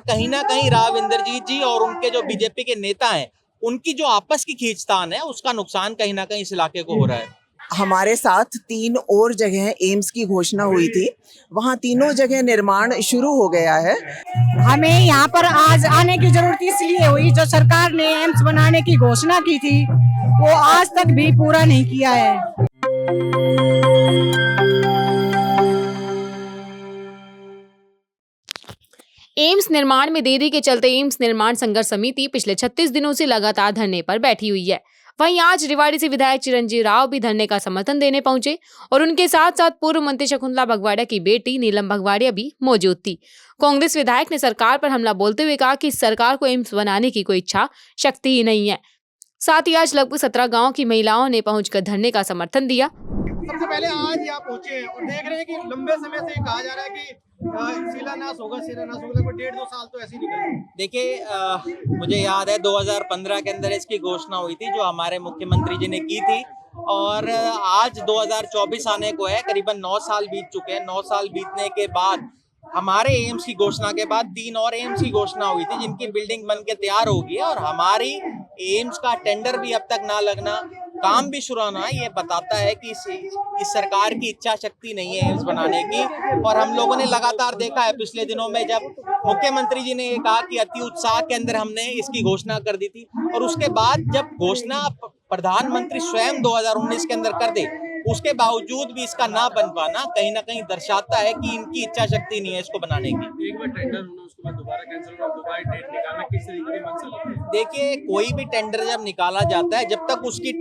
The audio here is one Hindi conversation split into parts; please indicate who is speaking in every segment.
Speaker 1: और कहीं ना कहीं राव इंद्रजीत जी और उनके जो बीजेपी के नेता हैं, उनकी जो आपस की खींचतान है, उसका नुकसान कहीं ना कहीं इस इलाके को हो रहा है।
Speaker 2: हमारे साथ 3 और जगह एम्स की घोषणा हुई थी, वहाँ तीनों जगह निर्माण शुरू हो गया है।
Speaker 3: हमें यहाँ पर आज आने की जरूरत इसलिए हुई, जो सरकार ने एम्स बनाने की घोषणा की थी वो आज तक भी पूरा नहीं किया है।
Speaker 4: एम्स निर्माण में देरी के चलते एम्स निर्माण संघर्ष समिति पिछले 36 दिनों से लगातार धरने पर बैठी हुई है। वहीं आज रेवाड़ी से विधायक चिरंजीव राव भी धरने का समर्थन देने पहुंचे और उनके साथ साथ पूर्व मंत्री शकुंतला भगवाड़िया की बेटी नीलम भगवाड़िया भी मौजूद थी। कांग्रेस विधायक ने सरकार पर हमला बोलते हुए कहा कि इस सरकार को एम्स बनाने की कोई इच्छा शक्ति ही नहीं है। साथ ही आज लगभग 17 गाँव की महिलाओं ने पहुंचकर धरने का समर्थन दिया।
Speaker 5: सबसे पहले आज यहाँ पहुंचे हैं और देख रहे हैं कि लंबे समय से कहा जा रहा है कि शिलान्यास होगा लगभग 1.5-2 साल तो ऐसे ही निकले।
Speaker 1: देखिए, मुझे याद है 2015 के अंदर इसकी घोषणा हुई थी, जो हमारे मुख्यमंत्री जी ने की थी, और आज 2024 आने को है, करीबन 9 साल बीत चुके हैं। 9 साल बीतने के बाद हमारे एम्स की घोषणा के बाद 3 और एम्स की घोषणा हुई थी, जिनकी बिल्डिंग बन के तैयार होगी, और हमारी एम्स का टेंडर भी अब तक ना लगना, काम भी शुरू होना, ये बताता है कि इस सरकार की इच्छा शक्ति नहीं है एम्स बनाने की। और हम लोगों ने लगातार देखा है पिछले दिनों में, जब मुख्यमंत्री जी ने ये कहा कि अति उत्साह के अंदर हमने इसकी घोषणा कर दी थी, और उसके बाद जब घोषणा प्रधानमंत्री स्वयं 2019 के अंदर कर दे, उसके बावजूद भी इसका ना बन पाना कहीं ना कहीं दर्शाता है कि इनकी इच्छा शक्ति नहीं है इसको बनाने की।
Speaker 5: एक बार टेंडर होना, उसके बाद दोबारा कैंसिल होना, दोबारा डेट निकालना, किस तरीके की मंशा लगती है?
Speaker 1: देखिए, कोई भी टेंडर जब निकाला जाता है, जब तक उसकी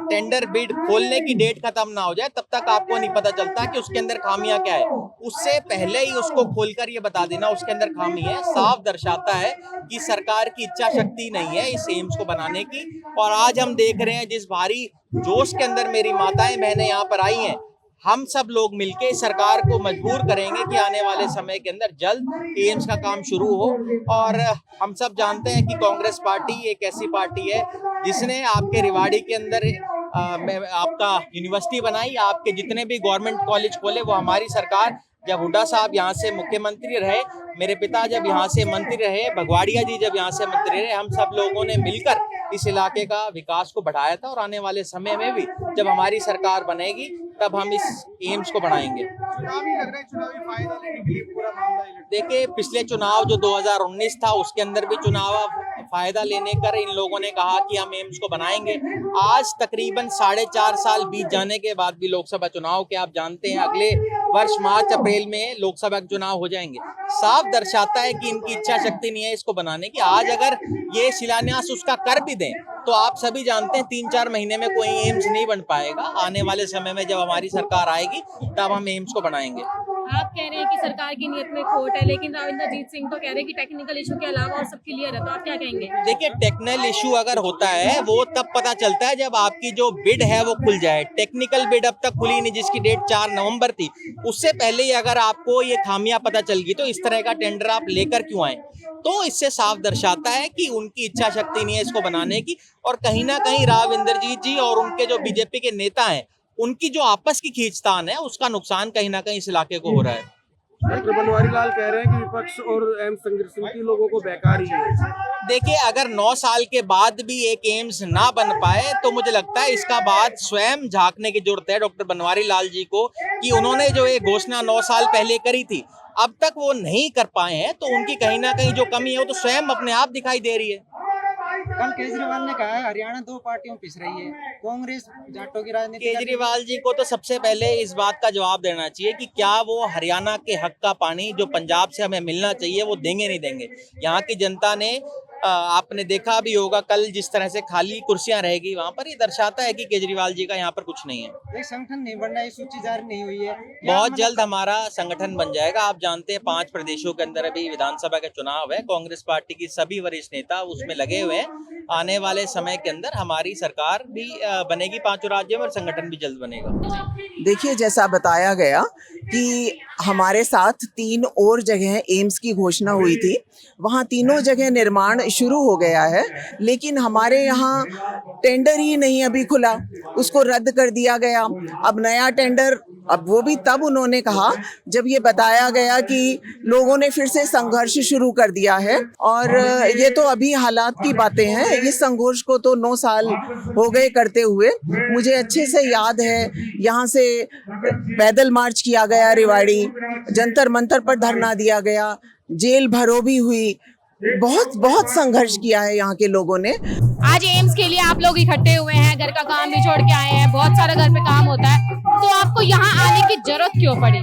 Speaker 1: टेंडर बिड खोलने की डेट खत्म ना हो जाए, तब तक आपको नहीं पता चलता कि उसके अंदर खामियां क्या है। उससे पहले ही उसको खोलकर ये बता देना उसके अंदर खामी है, साफ दर्शाता है कि सरकार की इच्छा शक्ति नहीं है इस एम्स को बनाने की। और आज हम देख रहे हैं जिस भारी जोश के अंदर मेरी माताएं बहनें यहाँ पर आई हैं, हम सब लोग मिलके सरकार को मजबूर करेंगे कि आने वाले समय के अंदर जल्द एम्स का काम शुरू हो। और हम सब जानते हैं कि कांग्रेस पार्टी एक ऐसी पार्टी है जिसने आपके रेवाड़ी के अंदर आपका यूनिवर्सिटी बनाई, आपके जितने भी गवर्नमेंट कॉलेज खोले, वो हमारी सरकार, जब हुड्डा साहब यहाँ से मुख्यमंत्री रहे, मेरे पिता जब यहाँ से मंत्री रहे, भगवाड़िया जी जब यहाँ से मंत्री रहे, हम सब लोगों ने मिलकर इस इलाके का विकास को बढ़ाया था। और आने वाले समय में भी जब हमारी सरकार बनेगी, तब हम इस एम्स को बढ़ाएंगे।
Speaker 5: चुनावी लग रहा है, चुनावी फायदा लेने के लिए पूरा मामला है।
Speaker 1: देखिए, पिछले चुनाव जो 2019 था, उसके अंदर भी चुनाव फायदा लेने कर इन लोगों ने कहा कि हम एम्स को बनाएंगे। आज तकरीबन 4.5 साल बीत जाने के बाद भी लोकसभा चुनाव के, आप जानते हैं अगले वर्ष मार्च अप्रैल में लोकसभा के चुनाव हो जाएंगे, साफ दर्शाता है कि इनकी इच्छा शक्ति नहीं है इसको बनाने की। आज अगर ये शिलान्यास उसका कर भी दें, तो आप सभी जानते हैं 3-4 महीने में कोई एम्स नहीं बन पाएगा। आने वाले समय में जब हमारी सरकार आएगी, तब हम एम्स को बनाएंगे।
Speaker 6: आप कह रहे हैं कि सरकार की नीयत में खोट है, लेकिन राव इंद्रजीत सिंह तो कह रहे हैं कि टेक्निकल इशू के अलावा और सब क्लियर है, तो आप क्या कहेंगे?
Speaker 1: देखिए, टेक्निकल इशू अगर होता है, वो तब पता चलता है जब आपकी जो बिड है वो खुल जाए। टेक्निकल बिड अब तक खुली नहीं, जिसकी डेट 4 नवंबर थी। उससे पहले ही अगर आपको ये खामियां पता चल गई, तो इस तरह का टेंडर आप लेकर क्यों आए? तो इससे साफ दर्शाता है कि उनकी इच्छा शक्ति नहीं है इसको बनाने की। और कहीं ना कहीं राव इंद्रजीत जी और उनके जो बीजेपी के नेता हैं, उनकी जो आपस की खींचतान है, उसका नुकसान कहीं ना कहीं इस इलाके को हो रहा है।
Speaker 5: डॉक्टर बनवारी लाल कह रहे हैं कि विपक्ष और एम्स संघर्ष समिति लोगों को बेकार ही है।
Speaker 1: देखिए, अगर 9 साल के बाद भी एक एम्स ना बन पाए, तो मुझे लगता है इसका बाद स्वयं झांकने की जरूरत है डॉक्टर बनवारी लाल जी को, कि उन्होंने जो ये घोषणा 9 साल पहले करी थी, अब तक वो नहीं कर पाए हैं। तो उनकी कहीं ना कहीं जो कमी है, वो तो स्वयं अपने आप दिखाई दे रही है।
Speaker 7: कल केजरीवाल ने कहा है हरियाणा 2 पार्टियों में पिस रही है, कांग्रेस जाटों की राजनीति।
Speaker 1: केजरीवाल जी को तो सबसे पहले इस बात का जवाब देना चाहिए कि क्या वो हरियाणा के हक का पानी जो पंजाब से हमें मिलना चाहिए, वो देंगे नहीं देंगे। यहाँ की जनता ने, आपने देखा भी होगा कल जिस तरह से खाली कुर्सियां रहेगी वहां पर, ये दर्शाता है कि केजरीवाल जी का यहाँ पर कुछ नहीं है।
Speaker 7: संगठन नहीं बनना, ये सूची जारी नहीं हुई है।
Speaker 1: बहुत जल्द हमारा संगठन बन जाएगा। आप जानते हैं 5 प्रदेशों के अंदर अभी विधानसभा के चुनाव है। कांग्रेस पार्टी की सभी वरिष्ठ नेता उसमें लगे हुए हैं। आने वाले समय के अंदर हमारी सरकार भी बनेगी 5 राज्यों में, और संगठन भी जल्द बनेगा।
Speaker 2: देखिए, जैसा बताया गया कि हमारे साथ 3 और जगह एम्स की घोषणा हुई थी, वहाँ तीनों जगह निर्माण शुरू हो गया है, लेकिन हमारे यहाँ टेंडर ही नहीं अभी खुला, उसको रद्द कर दिया गया। अब नया टेंडर अब वो भी तब उन्होंने कहा जब ये बताया गया कि लोगों ने फिर से संघर्ष शुरू कर दिया है। और ये तो अभी हालात की बातें हैं, इस संघर्ष को तो 9 साल हो गए करते हुए। मुझे अच्छे से याद है, यहाँ से पैदल मार्च किया गया रेवाड़ी, जंतर मंतर पर धरना दिया गया, जेल भरो भी हुई, बहुत बहुत संघर्ष किया है यहाँ के लोगों ने।
Speaker 4: आज एम्स के लिए आप लोग इकट्ठे हुए हैं, घर का काम भी छोड़ के आए हैं, बहुत सारा घर पे काम होता है, तो आपको यहाँ आने की जरूरत क्यों पड़ी?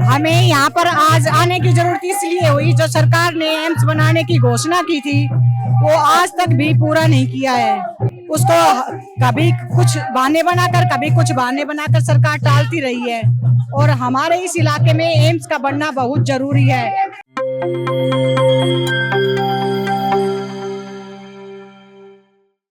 Speaker 3: हमें यहाँ पर आज आने की जरूरत इसलिए हुई, जो सरकार ने एम्स बनाने की घोषणा की थी वो आज तक भी पूरा नहीं किया है। उसको कभी कुछ बहाने बनाकर सरकार टालती रही है, और हमारे इस इलाके में एम्स का बनना बहुत जरूरी है।